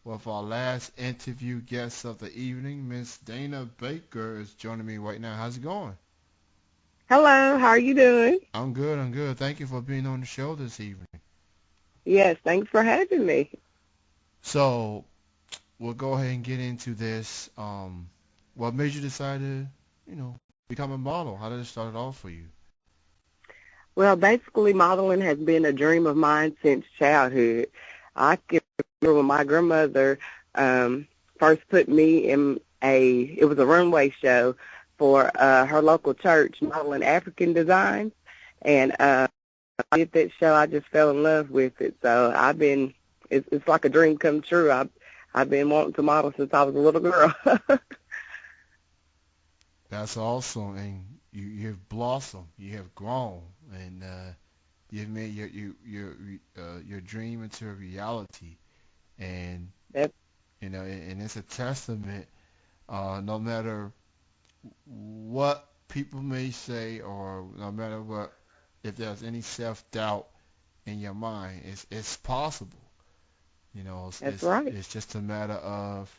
with our last interview guest of the evening. Miss Dana Baker is joining me right now. How's it going? Hello, how are you doing? I'm good. I'm good. Thank you for being on the show this evening. Yes, thanks for having me. So we'll go ahead and get into this. What made you decide to, you know, become a model? How did it start off for you? Well, basically, modeling has been a dream of mine since childhood. I can remember when my grandmother first put me in it was a runway show for her local church modeling African designs. And I did that show. I just fell in love with it. So it's like a dream come true. I've been wanting to model since I was a little girl. That's awesome, and you've blossomed. You have grown, and you've made your dream into a reality. And That's and it's a testament. No matter what people may say, or no matter what, if there's any self-doubt in your mind, it's possible. It's, that's it's right. it's just a matter of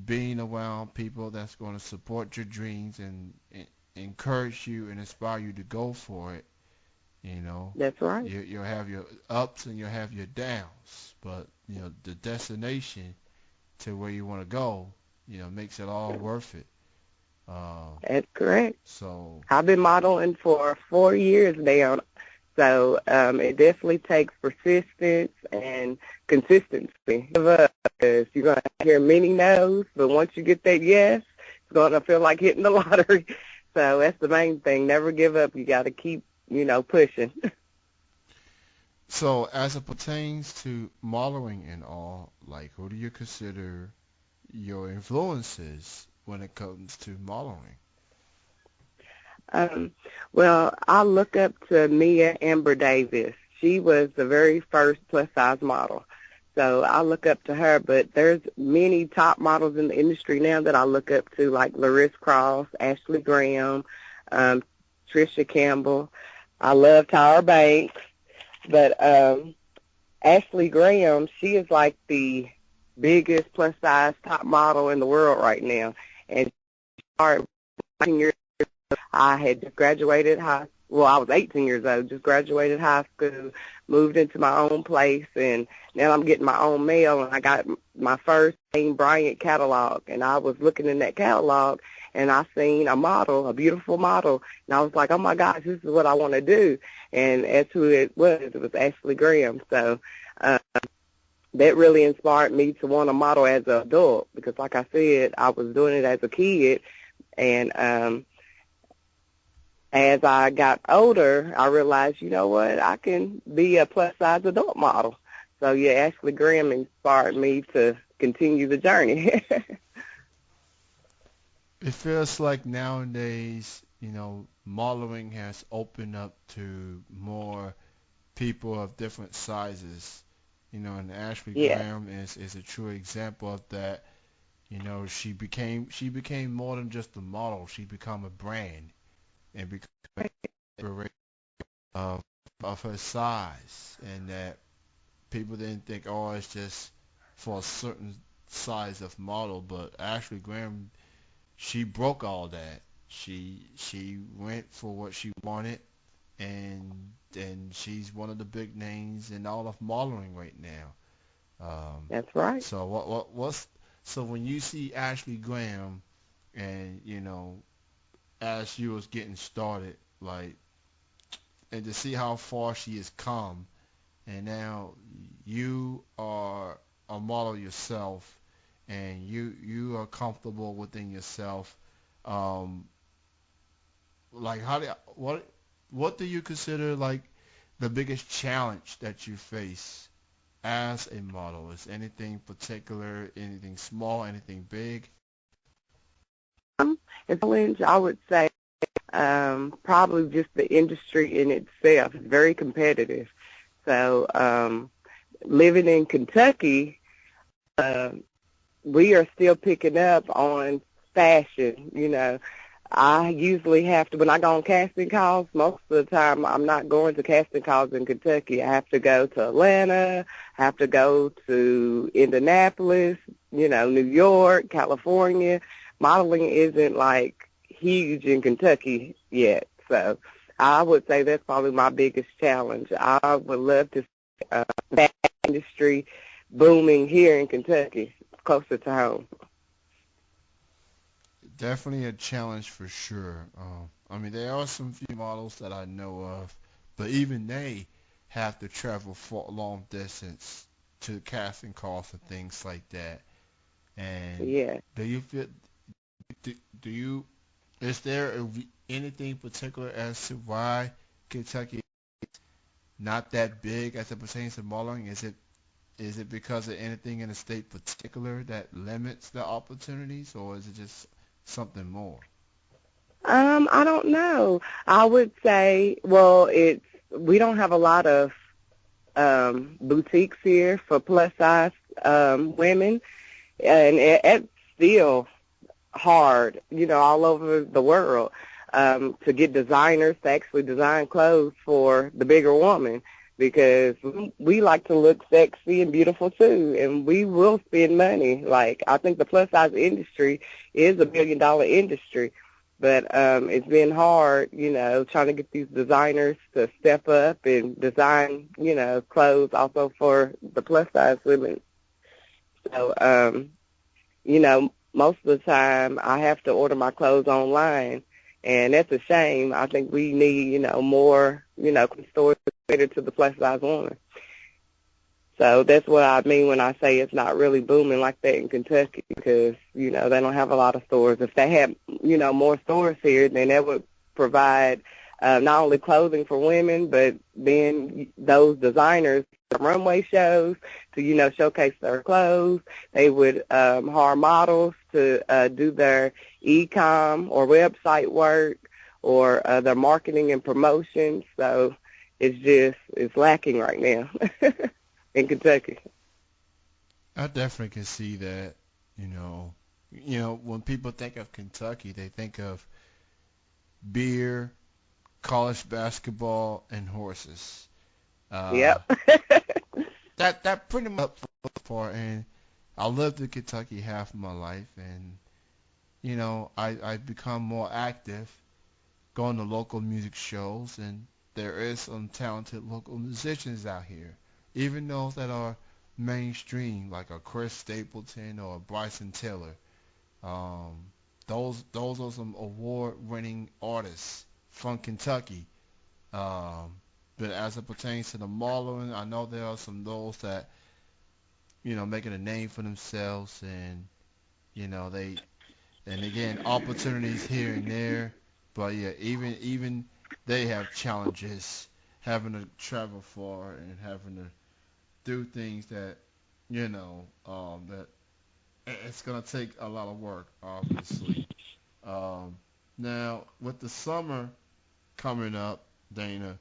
being around people that's going to support your dreams and encourage you and inspire you to go for it. You know, That's right. you'll have your ups and you'll have your downs, but the destination to where you want to go, makes it all worth it. Um, That's correct. so I've been modeling for 4 years now, so it definitely takes persistence and consistency. Give up, 'cause you're going to hear many no's, but once you get that yes, it's going to feel like hitting the lottery. So that's the main thing. Never give up. You got to keep, pushing. so as it pertains to modeling and all, like who do you consider your influences when it comes to modeling? Um, well, I look up to Mia Amber Davis. She was the very first plus size model. So I look up to her, but there's many top models in the industry now that I look up to, like Larissa Cross, Ashley Graham, um, Trisha Campbell. I love Tyra Banks, but Ashley Graham, she is like the biggest plus size top model in the world right now. And she started 19 years I had just graduated I was 18 years old, just graduated high school, moved into my own place, and now I'm getting my own mail, and I got my first Jane Bryant catalog, and I was looking in that catalog, and I seen a model, a beautiful model, and I was like, oh my gosh, this is what I want to do, and that's who it was Ashley Graham, so uh, that really inspired me to want to model as an adult, because like I said, I was doing it as a kid, and as I got older, I realized, you know what, I can be a plus-size adult model. So, yeah, Ashley Graham inspired me to continue the journey. It feels like nowadays, modeling has opened up to more people of different sizes. And Ashley Yes, Graham is a true example of that. She became more than just a model. She become a brand and become inspiration of of her size, and that people didn't think, oh, it's just for a certain size of model. But Ashley Graham, she broke all that. She went for what she wanted, and she's one of the big names in all of modeling right now. Um, that's right. so what's so when you see Ashley Graham, and as you was getting started, like, and to see how far she has come, and now you are a model yourself, and you are comfortable within yourself. Um, like what do you consider like the biggest challenge that you face as a model? Is anything particular, anything small, anything big? A challenge, I would say, probably just the industry in itself. It's very competitive. So, living in Kentucky, uh, we are still picking up on fashion, I usually have to, when I go on casting calls, most of the time I'm not going to casting calls in Kentucky. I have to go to Atlanta, have to go to Indianapolis, New York, California. Modeling isn't like huge in Kentucky yet. So I would say that's probably my biggest challenge. I would love to see that industry booming here in Kentucky, closer to home. Definitely a challenge for sure. I mean, there are some few models that I know of, but even they have to travel for a long distance to casting calls and things like that. And Yeah. do you feel, do, do you, is there anything particular as to why Kentucky not that big as it pertains to modeling? Is it because of anything in the state particular that limits the opportunities, or is it just something more? I don't know. I would say, well, we don't have a lot of boutiques here for plus size women, and it's still hard, all over the world, to get designers to actually design clothes for the bigger woman because we like to look sexy and beautiful too, and we will spend money. Like, I think the plus size industry is $1 billion industry, but it's been hard, trying to get these designers to step up and design, clothes also for the plus size women. So, most of the time I have to order my clothes online, and that's a shame. I think we need, more, stores cater to the plus size woman. So that's what I mean when I say it's not really booming like that in Kentucky because, they don't have a lot of stores. If they had, more stores here, then that would provide not only clothing for women, but then those designers, the runway shows to, showcase their clothes. They would hire models to do their e-com or website work or their marketing and promotion. So it's lacking right now in Kentucky. I definitely can see that. You know, when people think of Kentucky, they think of beer, college basketball, and horses. Uh, Yep. that pretty much for and I lived in Kentucky half of my life, and I become more active going to local music shows, and there is some talented local musicians out here, even those that are mainstream, like a Chris Stapleton or a Bryson Tiller. Um, those are some award-winning artists from Kentucky. Um, but as it pertains to the modeling, I know there are some those that making a name for themselves, and they and again opportunities here and there. But yeah, even they have challenges having to travel far and having to do things that that it's gonna take a lot of work, obviously. Um, Now with the summer coming up, Dana,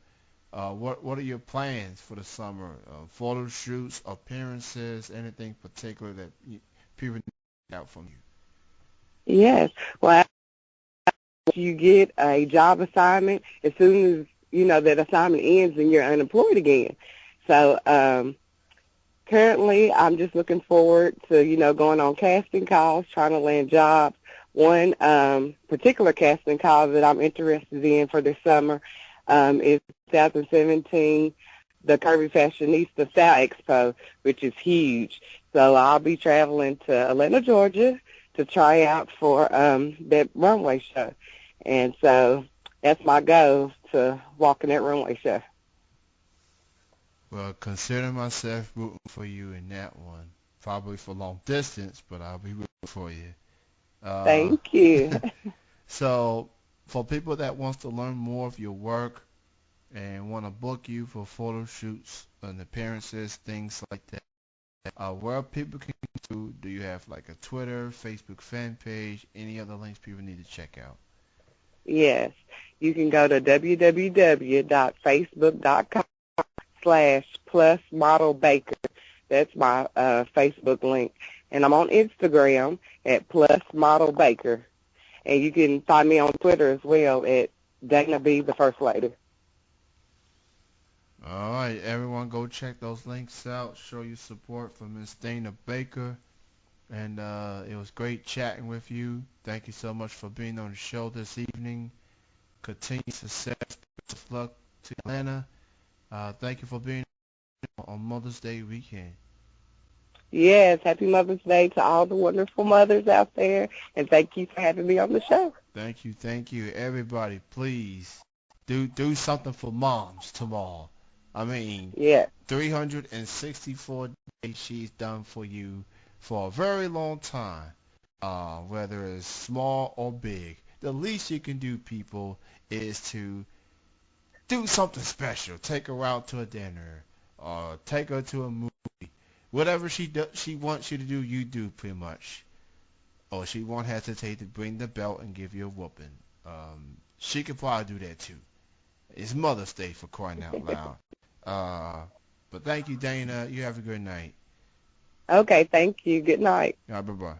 what are your plans for the summer? Photo shoots, appearances, anything particular that people need out from you? Yes. Well, after you get a job assignment, as soon as, that assignment ends, then you're unemployed again. So currently, I'm just looking forward to, going on casting calls, trying to land jobs. One particular casting call that I'm interested in for this summer is 2017, the Curvy Fashionista Style Expo, which is huge. So I'll be traveling to Atlanta, Georgia, to try out for that runway show. And so that's my goal, to walk in that runway show. Well, consider myself rooting for you in that one. Probably for long distance, but I'll be rooting for you. Uh, Thank you. so, for people that wants to learn more of your work and want to book you for photo shoots and appearances, things like that, where people can do you have like a Twitter, Facebook fan page, any other links people need to check out? Yes. You can go to www.facebook.com/plus model baker. That's my Facebook link. And I'm on Instagram at plus model baker. And you can find me on Twitter as well at Dana B, the First Lady. All right, everyone, go check those links out. Show your support for Miss Dana Baker. And it was great chatting with you. Thank you so much for being on the show this evening. Continued success. Best of luck to Atlanta. Thank you for being on Mother's Day weekend. Yes, happy Mother's Day to all the wonderful mothers out there, and thank you for having me on the show. Thank you. Everybody, please do something for moms tomorrow. I mean, Yeah. 364 days she's done for you for a very long time, whether it's small or big. The least you can do, people, is to do something special. Take her out to a dinner, or take her to a movie. Whatever she wants you to do, you do pretty much. Or she won't hesitate to bring the belt and give you a whooping. She could probably do that too. It's Mother's Day, for crying out loud. But thank you, Dana. You have a good night. Okay, thank you. Good night. All right, bye-bye.